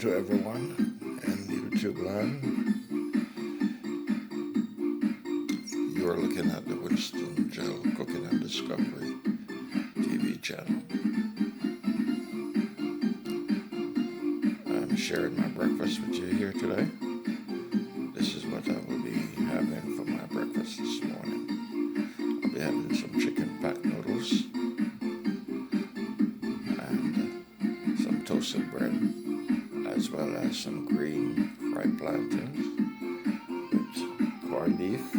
to everyone in YouTube land. You are looking at the Winston Gel Cooking and Discovery TV channel. I'm sharing my breakfast with you here today. This is what I will be having for my breakfast this morning. I'll be having some chicken pack noodles and some toasted bread, as well as some green fried plantains with corned beef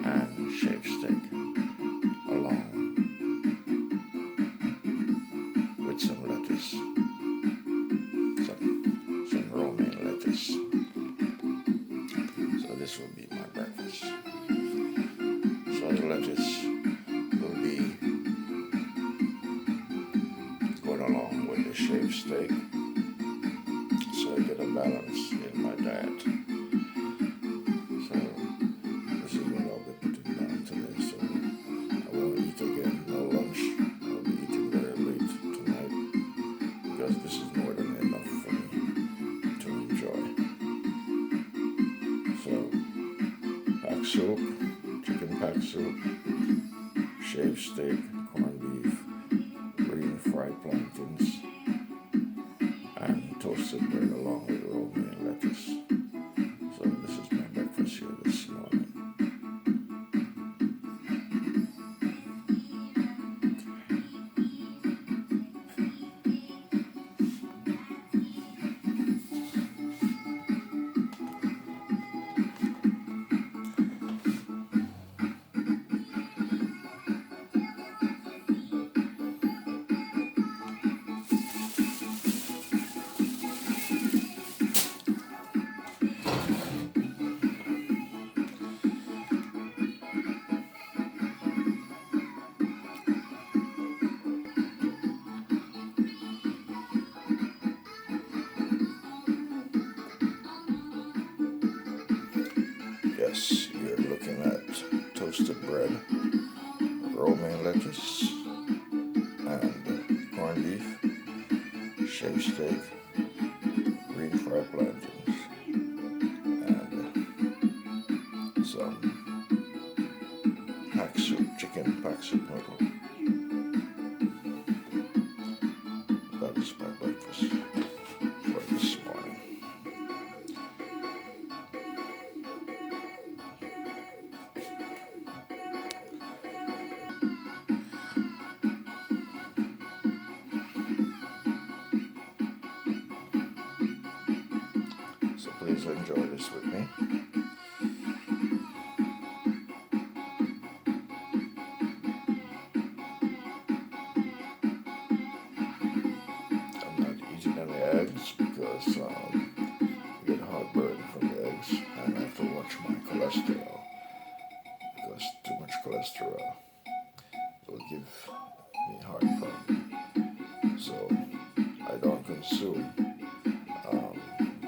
and shaved steak, along with some lettuce, some romaine lettuce. So this will be my breakfast. So the lettuce will be going along with the shaved steak, so I get a balance in my diet. So this is what I'll be putting down today. So I won't eat again, no lunch. I'll be eating very late tonight because this is more than enough for me to enjoy. So pack soup, chicken pack soup, shaved steak, corned beef, green fried plantains, and toasted bread along with romaine lettuce. So this is my breakfast here this morning. Yes, you're looking at toasted bread, romaine lettuce, and corned beef, shaved steak, green fried plantains, and some pack soup, chicken pack soup noodle. That is my breakfast for this morning. So please enjoy this with me. I'm not eating any eggs because I get heartburn from the eggs, and I have to watch my cholesterol because too much cholesterol will give me heart problem. So I don't consume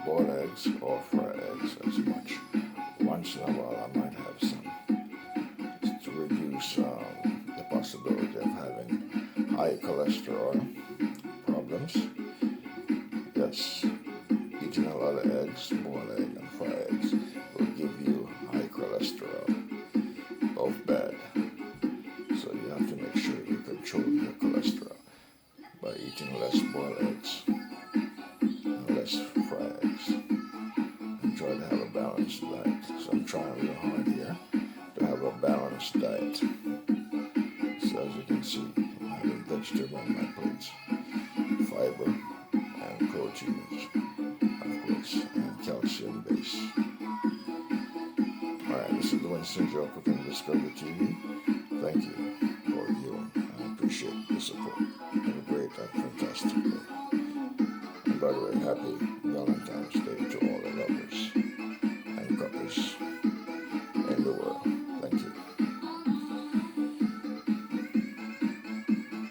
boiled eggs or fried eggs as much. Once in a while I might have some to reduce the possibility of having high cholesterol problems. Yes, eating a lot of eggs, boiled egg and fried eggs, will give you high cholesterol, both bad. So you have to make sure you control your cholesterol by eating less boiled eggs and less fried eggs, and try to have a balanced diet. So I'm trying real hard here to have a balanced diet. So as you can see, I'm having vegetable on my plates, fiber and proteins, of course, and calcium base. Alright, this is the Winston Gel Cooking and Discovery TV. Thank you for viewing. I appreciate the support. Have a great and fantastic day. And by the way, happy